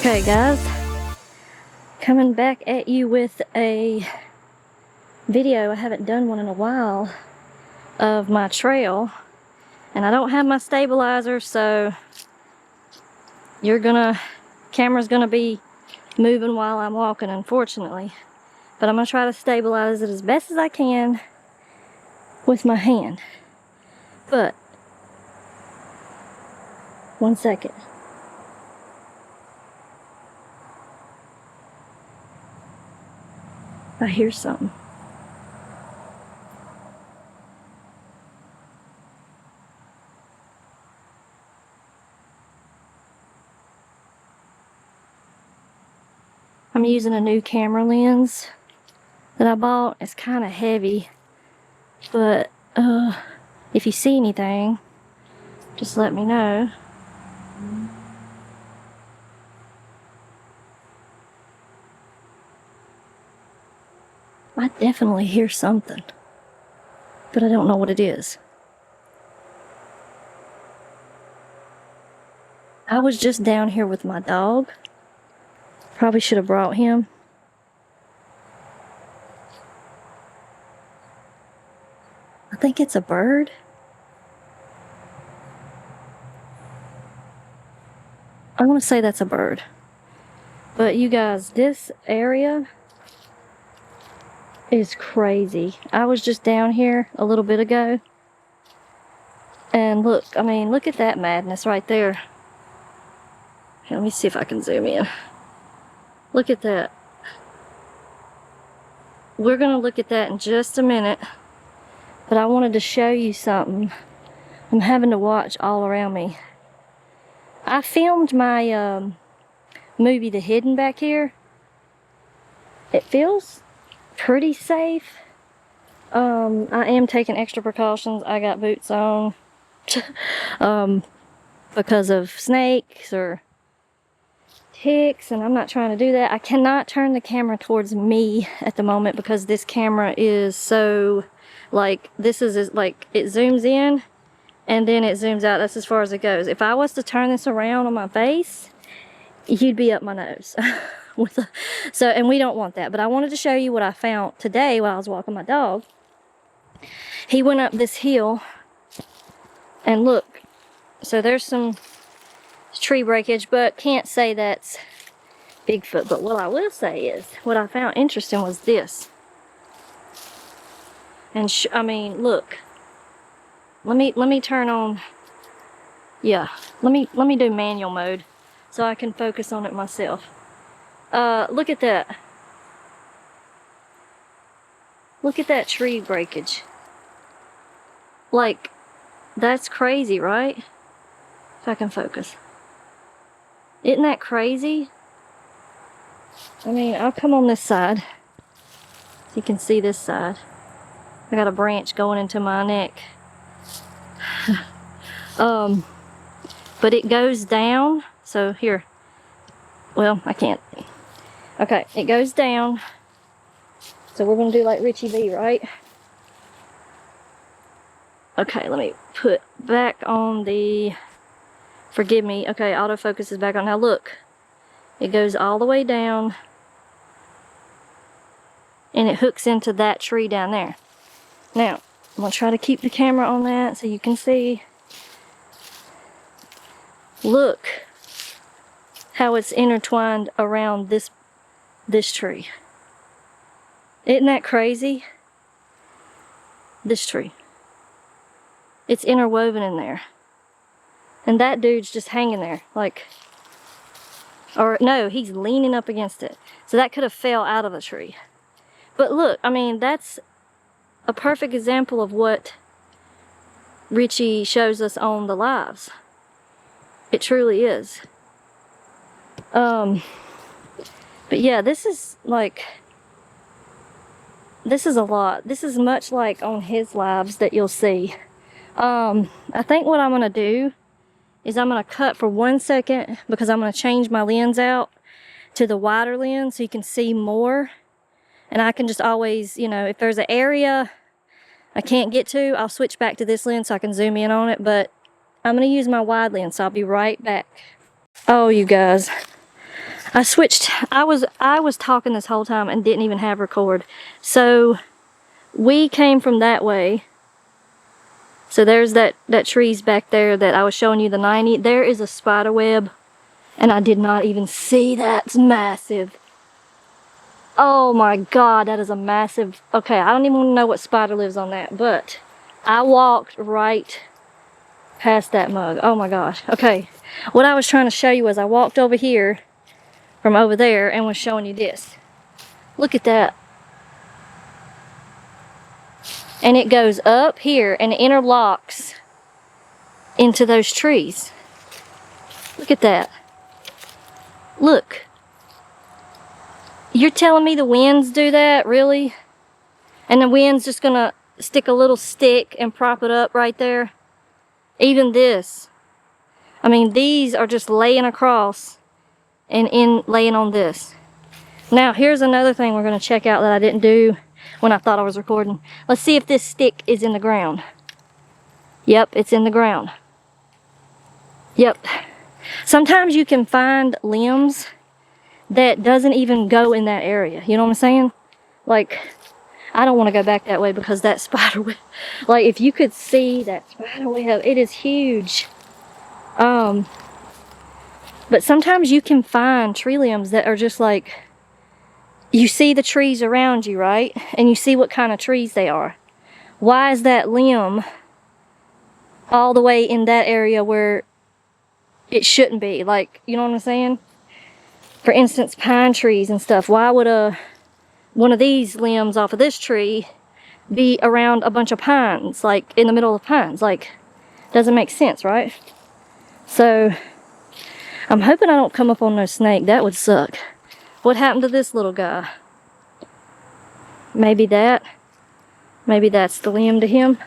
Okay guys, coming back at you with a video. I haven't done one in a while of my trail, and I don't have my stabilizer, so camera's gonna be moving while I'm walking, unfortunately. But I'm gonna try to stabilize it as best as I can with my hand. But one second. I hear something. I'm using a new camera lens that I bought. It's kind of heavy, but if you see anything, just let me know. I definitely hear something, but I don't know what it is. I was just down here with my dog. Probably should have brought him. I think it's a bird. I want to say that's a bird. But you guys, this area is crazy. I was just down here a little bit ago. And look, I mean, look at that madness right there. Here, let me see if I can zoom in. Look at that. We're going to look at that in just a minute. But I wanted to show you something. I'm having to watch all around me. I filmed my movie The Hidden back here. It feels pretty safe. I am taking extra precautions. I got boots on because of snakes or ticks, and I'm not trying to do that. I cannot turn the camera towards me at the moment because this camera is so, like, this is like, it zooms in and then it zooms out. That's as far as it goes. If I was to turn this around on my face, you'd be up my nose. And we don't want that. But I wanted to show you what I found today while I was walking my dog. He went up this hill, and look, so there's some tree breakage, but can't say that's Bigfoot. But what I will say is, what I found interesting was this. And I mean, look. Let me turn on. Yeah, let me do manual mode so I can focus on it myself. Look at that. Look at that tree breakage. Like, that's crazy, right? If I can focus. Isn't that crazy? I mean, I'll come on this side so you can see this side. I got a branch going into my neck. But it goes down. So here. Well, I can't. Okay, it goes down. So we're going to do like Richie B, right? Okay, let me put back on the... Forgive me. Okay, autofocus is back on. Now look. It goes all the way down. And it hooks into that tree down there. Now, I'm going to try to keep the camera on that so you can see. Look how it's intertwined around this tree. Isn't that crazy? This tree. It's interwoven in there. And that dude's just hanging there, like, or no, he's leaning up against it. So that could have fell out of the tree. But look, I mean, that's a perfect example of what Richie shows us on the lives. It truly is. But yeah, this is like, this is a lot. This is much like on his lives that you'll see. I think what I'm gonna do is I'm gonna cut for 1 second because I'm gonna change my lens out to the wider lens so you can see more. And I can just always, you know, if there's an area I can't get to, I'll switch back to this lens so I can zoom in on it. But I'm gonna use my wide lens, so I'll be right back. Oh, you guys, I switched. I was talking this whole time and didn't even have record. So we came from that way. So there's that trees back there that I was showing you, the 90. There is a spider web, and I did not even see that. It's massive. Oh my God, that is a massive. Okay, I don't even want to know what spider lives on that, but I walked right past that mug. Oh my gosh. Okay, what I was trying to show you was I walked over here from over there and was showing you this. Look at that. And it goes up here and interlocks into those trees. Look at that. Look. You're telling me the winds do that, really? And the wind's just gonna stick a little stick and prop it up right there? Even this. I mean, these are just laying across and laying on this. Now, here's another thing we're gonna check out that I didn't do when I thought I was recording. Let's see if this stick is in the ground. Yep, it's in the ground. Yep. Sometimes you can find limbs that doesn't even go in that area. You know what I'm saying? Like, I don't want to go back that way because that spider web, like if you could see that spider web, it is huge. But sometimes you can find tree limbs that are just like, you see the trees around you, right? And you see what kind of trees they are. Why is that limb all the way in that area where it shouldn't be? Like, you know what I'm saying? For instance, pine trees and stuff. Why would one of these limbs off of this tree be around a bunch of pines, like in the middle of pines? Like, doesn't make sense, right? So, I'm hoping I don't come up on no snake. That would suck. What happened to this little guy? Maybe that. Maybe that's the limb to him.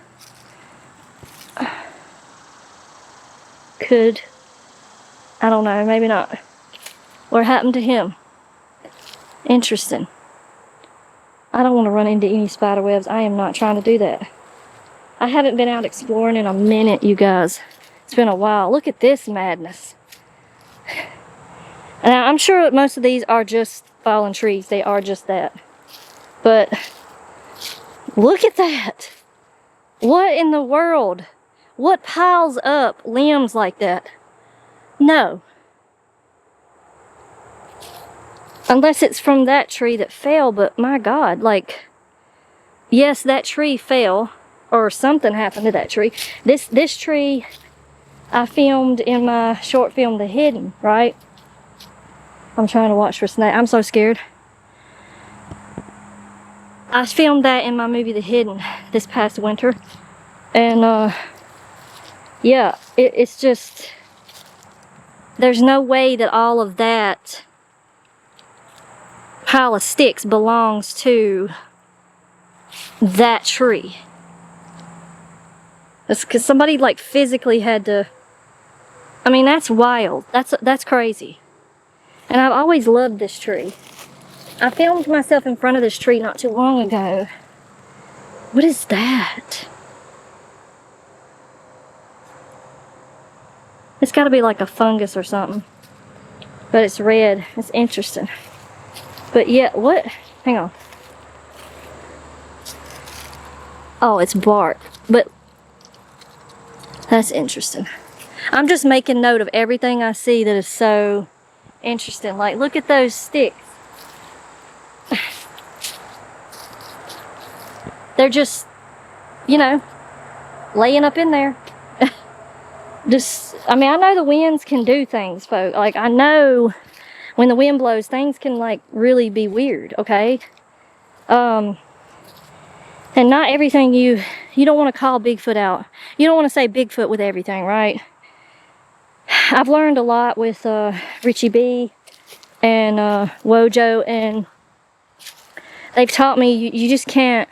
Could. I don't know. Maybe not. What happened to him? Interesting. I don't want to run into any spider webs. I am not trying to do that. I haven't been out exploring in a minute, you guys. It's been a while. Look at this madness. And I'm sure that most of these are just fallen trees. They are just that. But look at that. What in the world? What piles up limbs like that? No. Unless it's from that tree that fell, but my God, like, yes, that tree fell, or something happened to that tree. This tree I filmed in my short film, The Hidden, right? I'm trying to watch for snakes. I'm so scared. I filmed that in my movie, The Hidden, this past winter. And, yeah, it's just, there's no way that all of that pile of sticks belongs to that tree. It's because somebody like physically had to. I mean, that's wild. That's crazy. And I've always loved this tree. I filmed myself in front of this tree not too long ago. What is that? It's got to be like a fungus or something. But it's red. It's interesting. But yeah, what? Hang on. Oh, it's bark. But that's interesting. I'm just making note of everything I see that is so interesting. Like, look at those sticks. They're just, you know, laying up in there. Just, I mean, I know the winds can do things, folks. Like, I know when the wind blows, things can, like, really be weird, okay? And not everything you don't want to call Bigfoot out. You don't want to say Bigfoot with everything, right? I've learned a lot with Richie B and Wojo, and they've taught me you just can't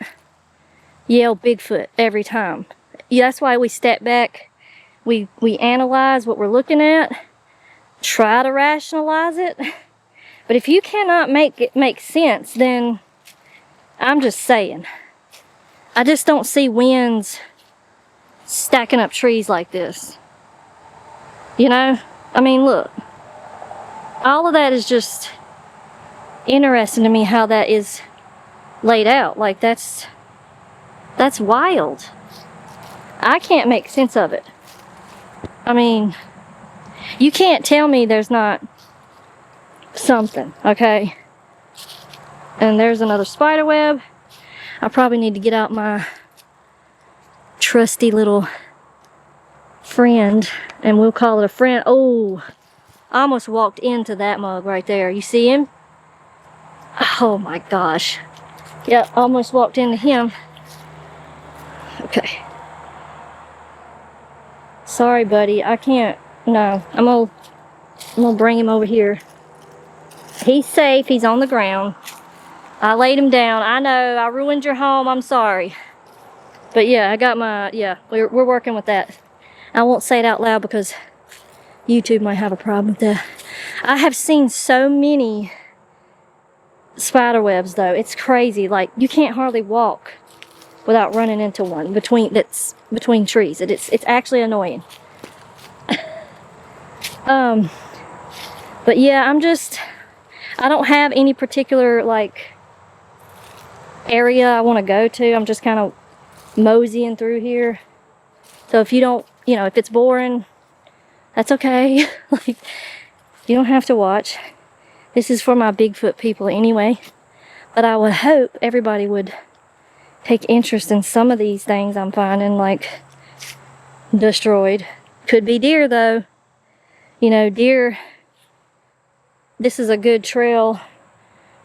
yell Bigfoot every time. Yeah, that's why we step back, we analyze what we're looking at, try to rationalize it. But if you cannot make it make sense, then I'm just saying. I just don't see winds stacking up trees like this. You know? I mean, look. all of that is just interesting to me, how that is laid out. Like, that's wild. I can't make sense of it. I mean, you can't tell me there's not something, okay? And there's another spider web. I probably need to get out my trusty little friend, and we'll call it a friend. Oh, I almost walked into that mug right there. You see him? Oh my gosh. Yep, almost walked into him. Okay. Sorry, buddy. I can't. No, I'm gonna bring him over here. He's safe. He's on the ground. I laid him down. I know I ruined your home. I'm sorry. But yeah, I got my, yeah, we're working with that. I won't say it out loud because YouTube might have a problem with that. I have seen so many spider webs though. It's crazy. Like, you can't hardly walk without running into one that's between trees. It's actually annoying. But yeah, I don't have any particular like area I want to go to. I'm just kind of moseying through here. So if you don't, if it's boring, that's okay. Like, you don't have to watch. This is for my Bigfoot people anyway. But I would hope everybody would take interest in some of these things I'm finding, like, destroyed. Could be deer though. Deer, this is a good trail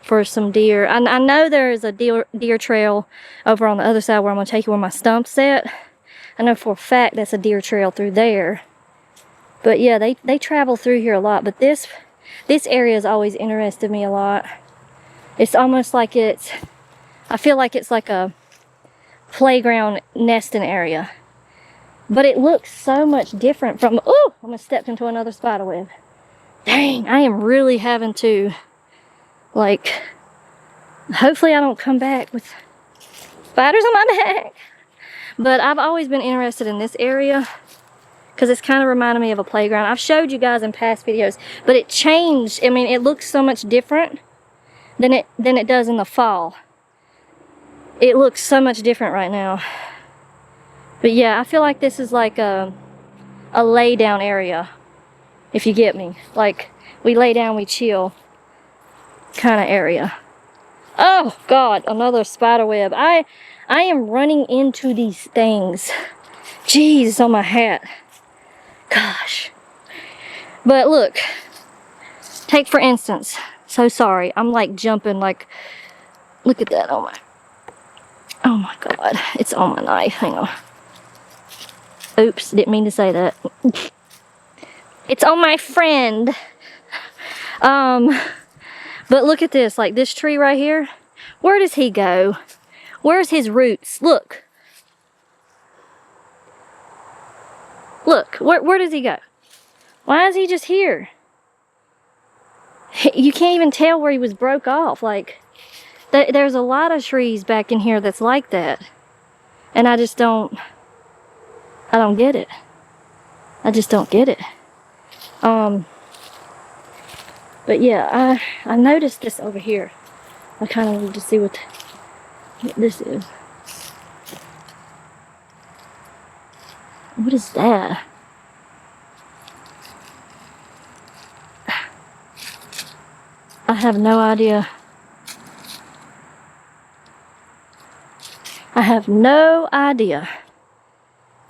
for some deer. I know there is a deer trail over on the other side where I'm going to take you where my stump's at. I know for a fact that's a deer trail through there. But yeah, they travel through here a lot. But this area has always interested me a lot. It's almost like I feel like it's like a playground nesting area. But it looks so much different from, oh, I almost stepped into another spider web. Dang, I am really having to, like, hopefully I don't come back with spiders on my back. But I've always been interested in this area because it's kind of reminded me of a playground. I've showed you guys in past videos, but it changed. I mean, it looks so much different than it does in the fall. It looks so much different right now. But yeah, I feel like this is like a lay down area, if you get me. Like, we lay down, we chill kind of area. Oh God, another spider web. I am running into these things. Jeez, it's on my hat. Gosh. But look, take for instance, so sorry, I'm like jumping, like, look at that. Oh my God, it's on my knife. Hang on. Oops, didn't mean to say that. It's on my friend. But look at this, like this tree right here. Where does he go? Where's his roots? Look. Look, where does he go? Why is he just here? You can't even tell where he was broke off. Like, there's a lot of trees back in here that's like that. And I don't get it. I just don't get it. But yeah, I noticed this over here. I kind of wanted to see what this is. What is that? I have no idea. I have no idea.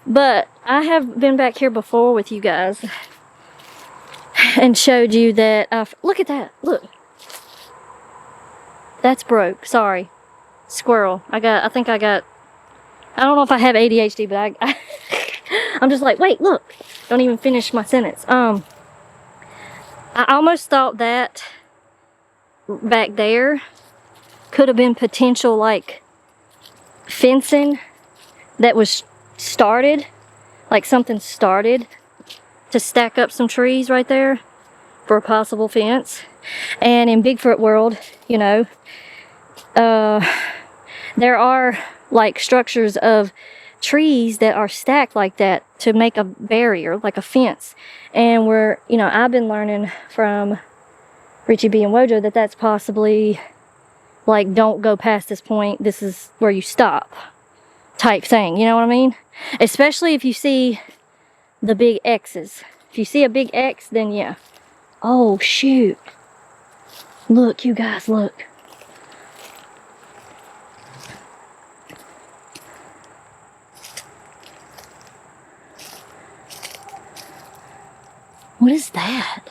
But I have been back here before with you guys and showed you that, look at that, look. That's broke, sorry. Squirrel. I don't know if I have ADHD, but I'm just like, wait, look. Don't even finish my sentence. I almost thought that back there could have been potential, like, fencing that was started, like something started to stack up some trees right there for a possible fence. And in Bigfoot world, there are like structures of trees that are stacked like that to make a barrier, like a fence. And I've been learning from Richie B and Wojo that that's possibly like, don't go past this point, this is where you stop type thing, you know what I mean? Especially if you see the big X's. If you see a big X, then yeah. Oh shoot. Look, you guys, look. What is that?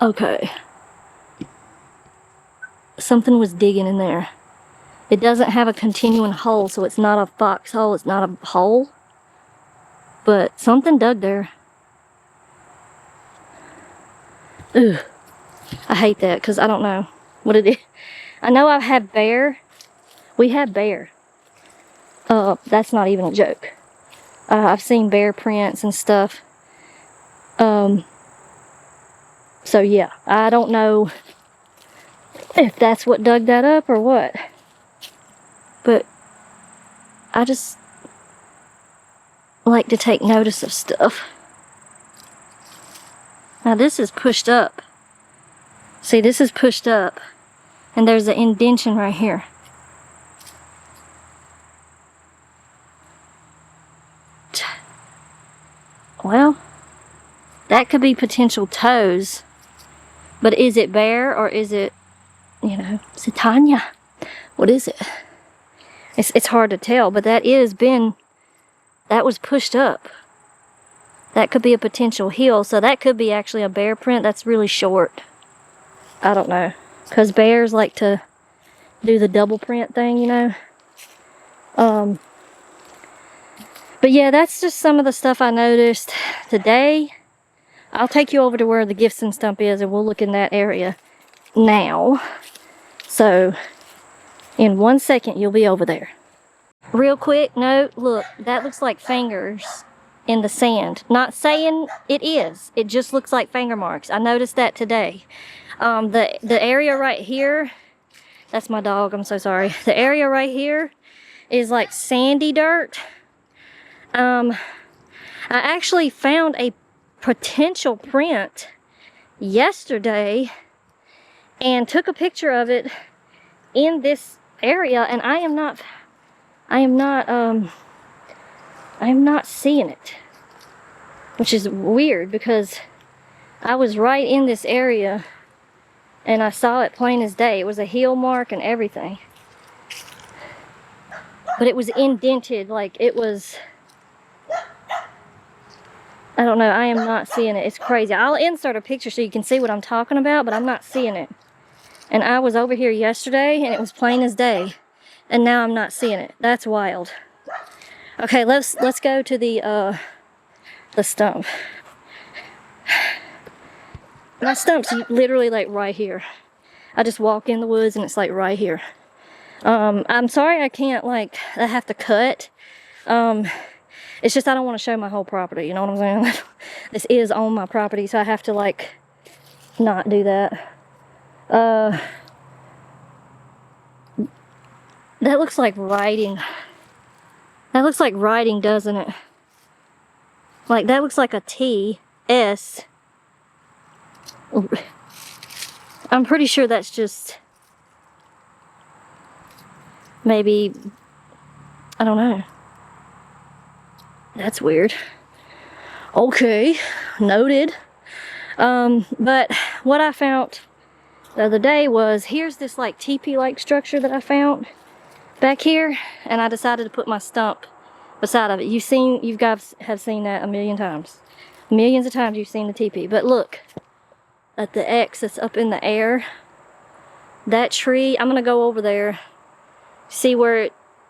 Okay. Something was digging in there. It doesn't have a continuing hole, so it's not a foxhole, it's not a hole. But something dug there. Ugh. I hate that because I don't know what it is. I know I've had bear. We had bear. That's not even a joke. I've seen bear prints and stuff. So yeah, I don't know if that's what dug that up or what. But I just like to take notice of stuff. Now this is pushed up. See, this is pushed up. And there's an indentation right here. Well, that could be potential toes. But is it bear or is it, you know, is it Tanya? What is it? It's hard to tell, but that was pushed up. That could be a potential heel, so that could be actually a bear print that's really short. I don't know, because bears like to do the double print thing, you know. But yeah, that's just some of the stuff I noticed today. I'll take you over to where the Gibson stump is and we'll look in that area now. So in 1 second, you'll be over there. Real quick note, look, that looks like fingers in the sand. Not saying it is, it just looks like finger marks. I noticed that today. The area right here, that's my dog, I'm so sorry. The area right here is like sandy dirt. I actually found a potential print yesterday and took a picture of it in this area, and I am not seeing it, which is weird because I was right in this area and I saw it plain as day. It was a heel mark and everything, but it was indented, like it was, I don't know, I am not seeing it. It's crazy. I'll insert a picture so you can see what I'm talking about, but I'm not seeing it. And I was over here yesterday and it was plain as day. And now I'm not seeing it. That's wild. Okay, let's go to the stump. My stump's literally like right here. I just walk in the woods and it's like right here. I'm sorry I can't, like, I have to cut. It's just I don't want to show my whole property, you know what I'm saying? This is on my property, so I have to, like, not do that. That looks like writing. That looks like writing, doesn't it? Like, that looks like a T, S. I'm pretty sure that's just maybe, I don't know. That's weird. Okay, noted. But what I found the other day was, here's this like teepee-like structure that I found back here, and I decided to put my stump beside of it. You guys have seen that a million times. Millions of times you've seen the teepee. But look at the X that's up in the air. That tree, I'm gonna go over there, see where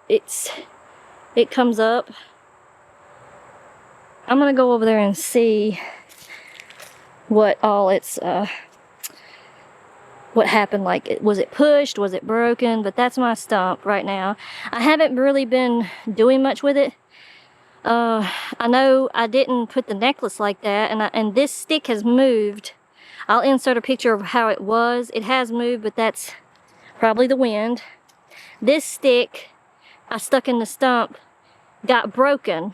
it comes up. I'm gonna go over there and see what all it's what happened. Like, was it pushed, was it broken? But that's my stump right now. I haven't really been doing much with it. I know I didn't put the necklace like that, and this stick has moved. I'll insert a picture of how it was. It has moved, but that's probably the wind. This stick I stuck in the stump got broken.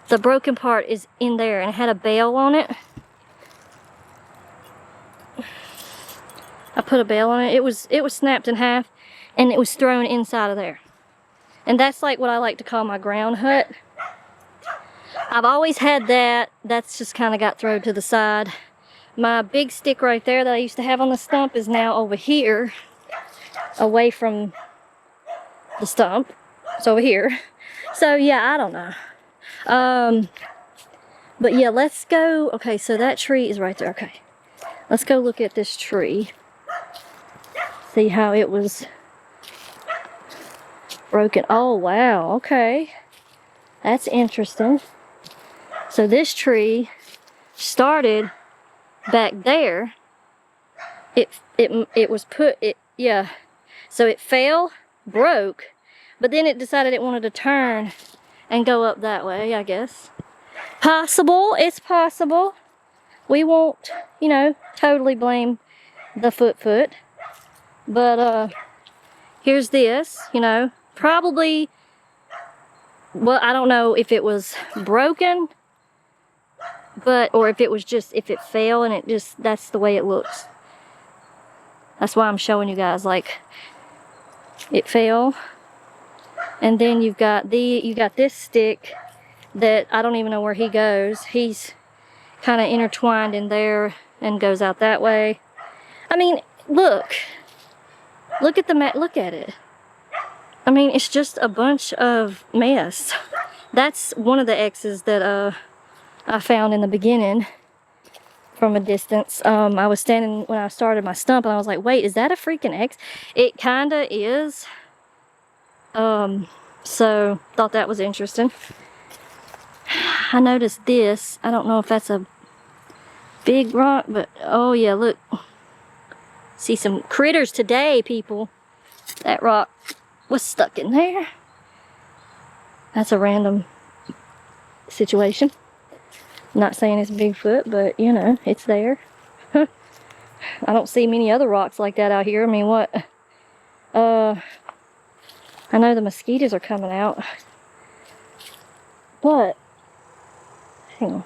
The broken part is in there, and it had a bell on it. put a bail on it. It was snapped in half and it was thrown inside of there. And that's like what I like to call my ground hut. I've always had that. That's just kind of got thrown to the side. My big stick right there that I used to have on the stump is now over here, away from the stump. It's over here. So yeah, I don't know. But yeah, let's go. Okay, so that tree is right there. Okay, let's go look at this tree. See how it was broken. Oh wow, okay. That's interesting. So this tree started back there. It was put, yeah. So it fell, broke, but then it decided it wanted to turn and go up that way, I guess. Possible, it's possible. We won't, you know, totally blame the foot. But here's this, you know, probably, well, I don't know if it was broken, or if it was just, if it fell and it just, that's the way it looks. That's why I'm showing you guys, like, it fell. And then you got this stick that I don't even know where he goes. He's kind of intertwined in there and goes out that way. I mean, look at the mat, look at it. I mean, it's just a bunch of mess. That's one of the X's that I found in the beginning from a distance. I was standing when I started my stump and I was like, wait, is that a freaking X? It kinda is. So thought that was interesting. I noticed this. I don't know if that's a big rock, but oh yeah, look. See some critters today, people. That rock was stuck in there. That's a random situation. I'm not saying it's Bigfoot, but you know, it's there. I don't see many other rocks like that out here. I mean, what? I know the mosquitoes are coming out. But, hang on.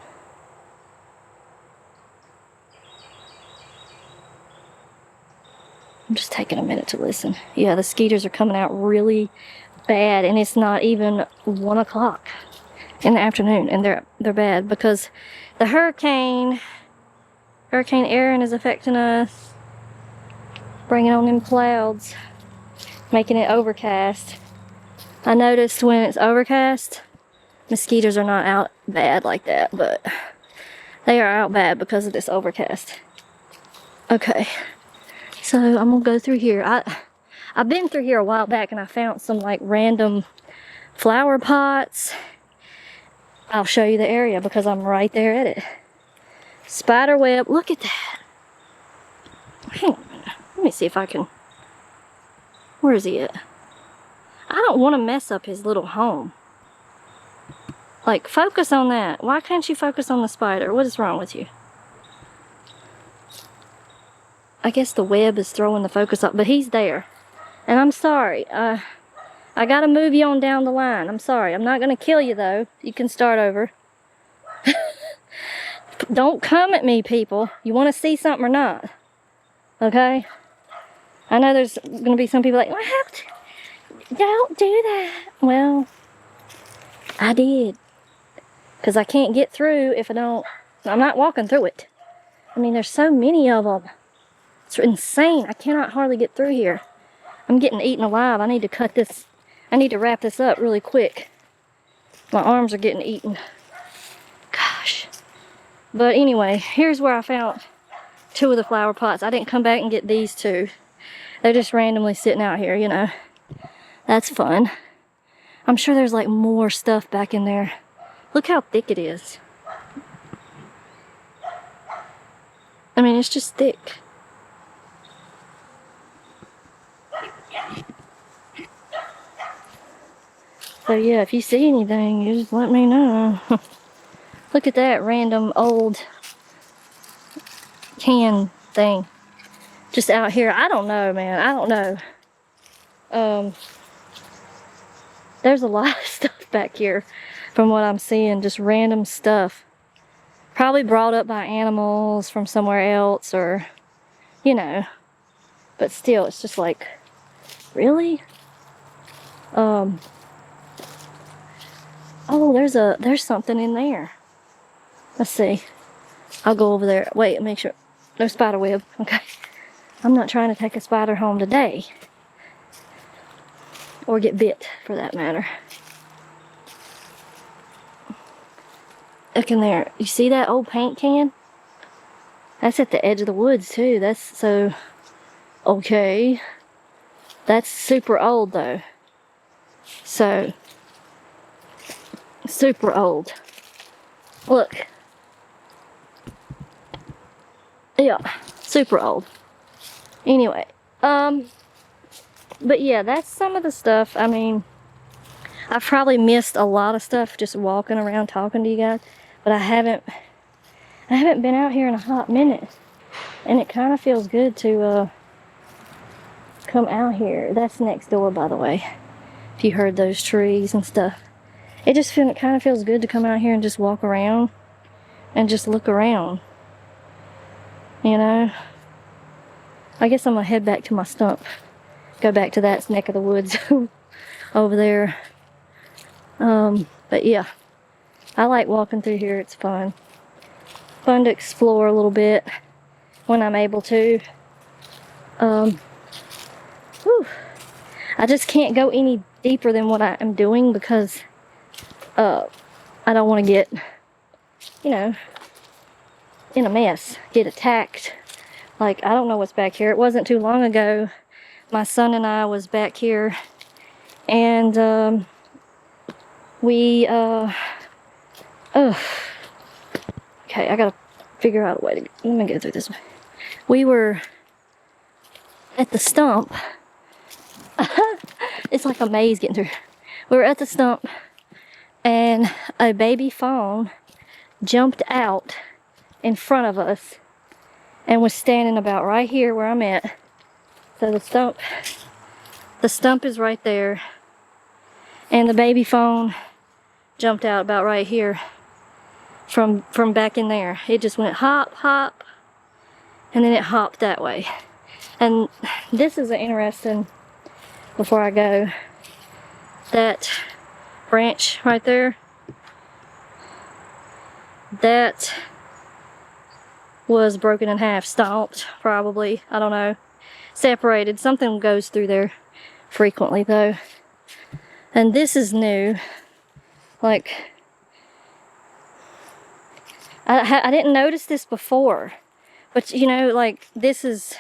I'm just taking a minute to listen. Yeah, the skeeters are coming out really bad, and it's not even 1 o'clock in the afternoon, and they're bad because the Hurricane Aaron is affecting us, bringing on them clouds, making it overcast. I noticed when it's overcast, mosquitoes are not out bad like that, but they are out bad because of this overcast. Okay, so I'm gonna go through here. I've been through here a while back and I found some like random flower pots. I'll show you the area because I'm right there at it. Spider web, look at that. Hang on a minute. Let me see if I can, where is he at? I don't want to mess up his little home. Like, focus on that. Why can't you focus on the spider? What is wrong with you? I guess the web is throwing the focus up, but he's there. And I'm sorry. I gotta move you on down the line. I'm sorry. I'm not gonna kill you though. You can start over. Don't come at me, people. You want to see something or not? Okay? I know there's gonna be some people like, well, don't do that. Well, I did. Because I can't get through if I don't, I'm not walking through it. I mean, there's so many of them. It's insane. I cannot hardly get through here. I'm getting eaten alive. I need to cut this. I need to wrap this up really quick. My arms are getting eaten. Gosh. But anyway, here's where I found 2 of the flower pots. I didn't come back and get these 2. They're just randomly sitting out here, you know. That's fun. I'm sure there's like more stuff back in there. Look how thick it is. I mean, it's just thick. So yeah, if you see anything, you just let me know. Look at that random old can thing. Just out here. I don't know, man. I don't know. There's a lot of stuff back here from what I'm seeing. Just random stuff. Probably brought up by animals from somewhere else, or, you know. But still, it's just like, really? Oh, there's something in there. Let's see. I'll go over there. Wait, make sure. No spider web. Okay. I'm not trying to take a spider home today. Or get bit, for that matter. Look in there. You see that old paint can? That's at the edge of the woods, too. That's so... Okay. That's super old, though. So... Super old. Look. Yeah. Super old. Anyway. But yeah, that's some of the stuff. I mean... I've probably missed a lot of stuff just walking around talking to you guys. But I haven't been out here in a hot minute. And it kind of feels good to come out here. That's next door, by the way. If you heard those trees and stuff. It kind of feels good to come out here and just walk around. And just look around. You know? I guess I'm going to head back to my stump. Go back to that neck of the woods. Over there. But yeah, I like walking through here. It's fun. Fun to explore a little bit when I'm able to. Whew. I just can't go any deeper than what I am doing because I don't want to get, you know, in a mess, get attacked. Like, I don't know what's back here. It wasn't too long ago. My son and I was back here and we okay, I gotta figure out a way to, let me go through this way. We were at the stump. It's like a maze getting through. We were at the stump and a baby fawn jumped out in front of us and was standing about right here where I'm at. So the stump is right there and the baby fawn jumped out about right here from back in there. It just went hop, hop, and then it hopped that way. And this is an interesting, before I go, that branch right there, that was broken in half, stomped, probably, I don't know, separated. Something goes through there frequently though. And this is new. Like, I didn't notice this before, but you know, like, this is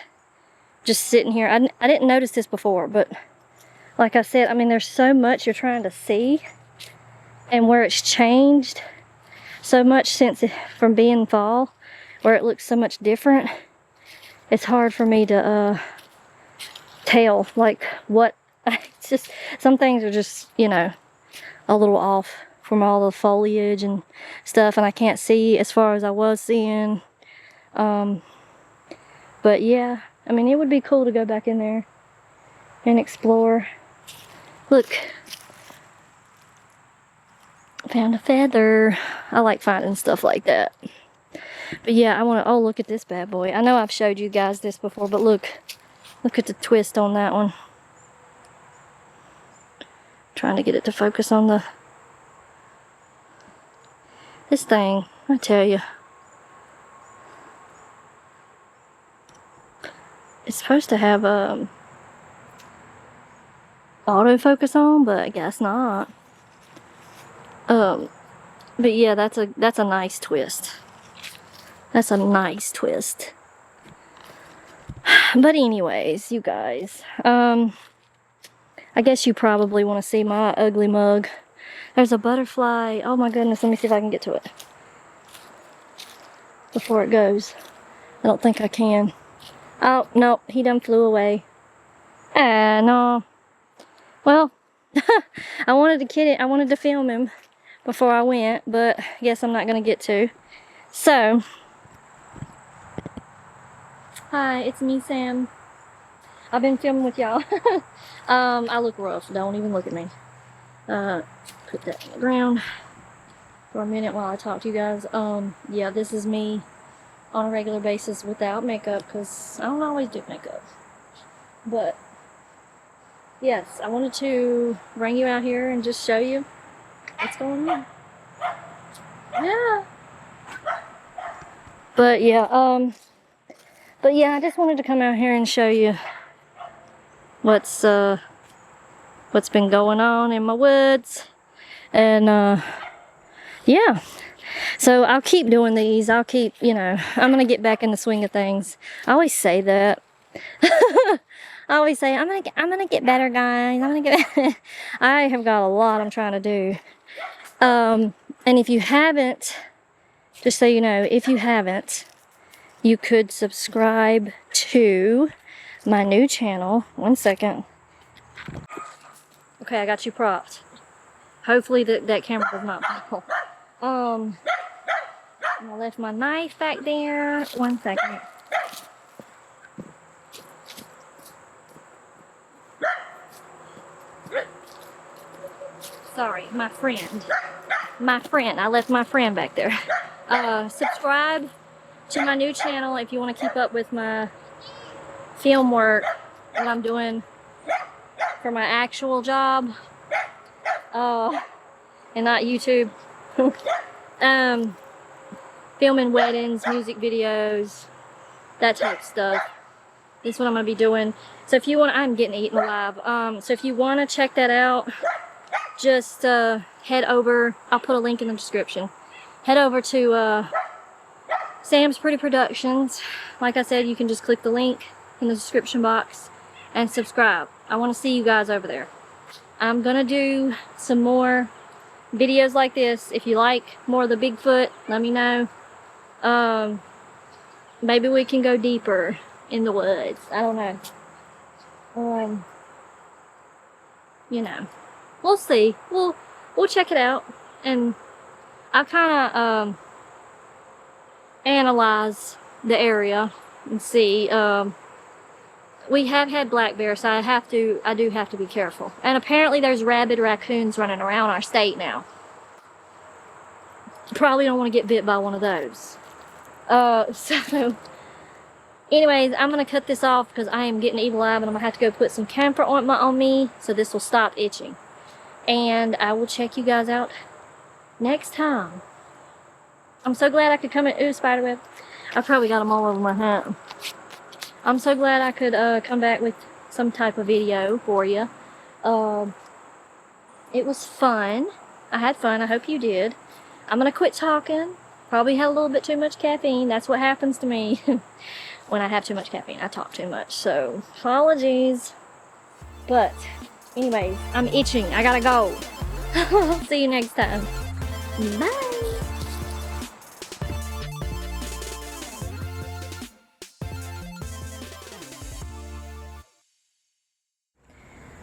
just sitting here. I didn't notice this before, but like I said, I mean, there's so much you're trying to see and where it's changed so much since from being fall, where it looks so much different. It's hard for me to tell, like, what, it's just, some things are just, you know, a little off from all the foliage and stuff, and I can't see as far as I was seeing. But yeah, I mean, it would be cool to go back in there and explore. Look, found a feather. I like finding stuff like that. But yeah, I want to, oh, look at this bad boy. I know I've showed you guys this before, but look at the twist on that one. Trying to get it to focus on the, this thing, I tell you. It's supposed to have autofocus on, but I guess not. But yeah, that's a nice twist. That's a nice twist. But anyways, you guys, I guess you probably want to see my ugly mug. There's a butterfly. Oh my goodness, let me see if I can get to it before it goes. I don't think I can. Oh, no, he done flew away. Ah, no. Well, I wanted to film him before I went, but I guess I'm not going to get to. So, hi, it's me, Sam. I've been filming with y'all. I look rough. Don't even look at me. Put that on the ground for a minute while I talk to you guys. Yeah, this is me on a regular basis without makeup, because I don't always do makeup. But yes, I wanted to bring you out here and just show you what's going on. Yeah. But yeah, I just wanted to come out here and show you what's been going on in my woods. And yeah. So I'll keep doing these. I'll keep, I'm gonna get back in the swing of things. I always say that. I always say I'm gonna get better, guys. I'm gonna get better. I have got a lot I'm trying to do. And if you haven't, just so you know, if you haven't, you could subscribe to my new channel. 1 second. Okay, I got you propped. Hopefully that camera does not fall. I left my knife back there. 1 second. Sorry, my friend. I left my friend back there. Subscribe to my new channel if you want to keep up with my film work, what I'm doing for my actual job. And not YouTube. Filming weddings, music videos, that type of stuff. This is what I'm going to be doing. So if you want, I'm getting eaten alive. So if you want to check that out, just head over. I'll put a link in the description. Head over to Sam's Pretty Productions. Like I said, you can just click the link in the description box and subscribe. I want to see you guys over there. I'm going to do some more videos like this. If you like more of the Bigfoot, let me know. Maybe we can go deeper in the woods. I don't know. We'll see. We'll check it out, and I'll kind of analyze the area and see. We have had black bears, so I do have to be careful. And apparently there's rabid raccoons running around our state now. Probably don't want to get bit by one of those. So anyways, I'm going to cut this off because I am getting eaten alive, and I'm going to have to go put some camphor ointment on me so this will stop itching. And I will check you guys out next time. I'm so glad I could come in. Ooh, spiderweb. I probably got them all over my hat. I'm so glad I could come back with some type of video for you. It was fun. I had fun. I hope you did. I'm going to quit talking. Probably had a little bit too much caffeine. That's what happens to me. When I have too much caffeine, I talk too much. So, apologies. But, anyways, I'm itching. I gotta go. See you next time. Bye.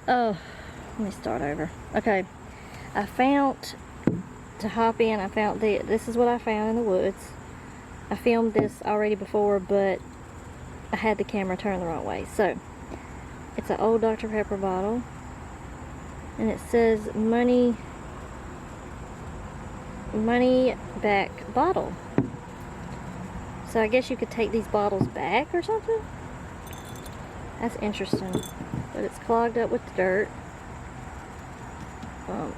Oh, let me start over. Okay, I found, to hop in, I found this is what I found in the woods. I filmed this already before, but I had the camera turned the wrong way. So, it's an old Dr. Pepper bottle, and it says money back bottle. So I guess you could take these bottles back or something? That's interesting. But it's clogged up with dirt.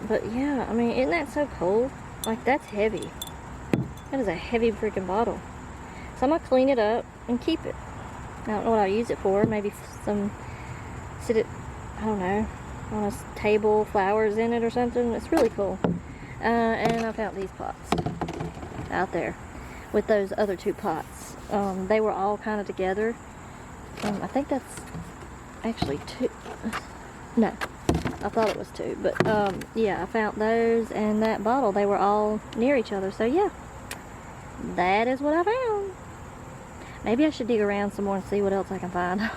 But yeah, I mean, isn't that so cool? Like, that's heavy. That is a heavy freaking bottle. So I'm gonna clean it up and keep it. I don't know what I'll use it for. Maybe sit it, I don't know, on a table, flowers in it or something. It's really cool. And I found these pots out there with those other two pots. They were all kind of together. I think that's actually two. No, I thought it was two. But yeah, I found those and that bottle. They were all near each other. So yeah, that is what I found. Maybe I should dig around some more and see what else I can find.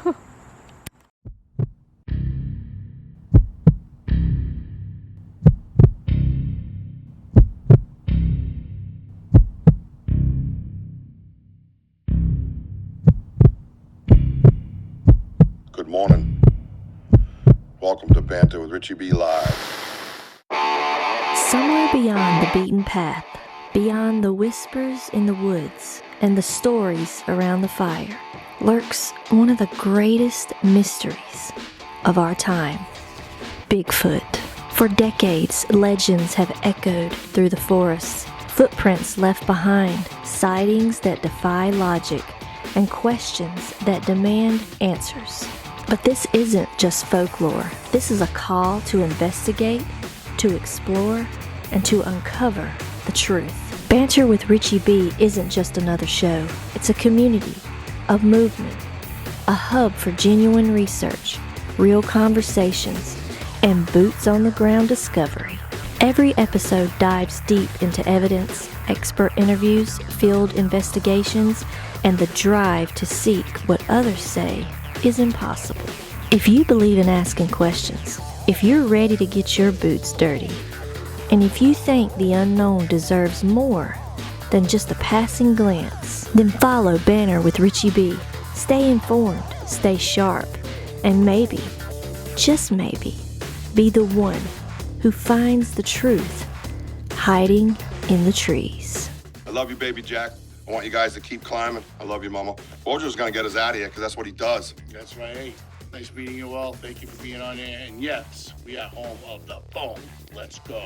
Good morning. Welcome to Banter with Richie B Live. Somewhere beyond the beaten path, beyond the whispers in the woods and the stories around the fire, lurks one of the greatest mysteries of our time, Bigfoot. For decades, legends have echoed through the forests, footprints left behind, sightings that defy logic, and questions that demand answers. But this isn't just folklore. This is a call to investigate, to explore, and to uncover the truth. Banter with Richie B isn't just another show. It's a community, a movement, a hub for genuine research, real conversations, and boots-on-the-ground discovery. Every episode dives deep into evidence, expert interviews, field investigations, and the drive to seek what others say is impossible. If you believe in asking questions, if you're ready to get your boots dirty, and if you think the unknown deserves more than just a passing glance, then follow Banter with Richie B. Stay informed, stay sharp, and maybe, just maybe, be the one who finds the truth hiding in the trees. I love you, baby Jack. I want you guys to keep climbing. I love you, Mama. Wojo's gonna get us out of here because that's what he does. That's right. Hey, nice meeting you all. Thank you for being on there. And yes, we are home of the phone. Let's go.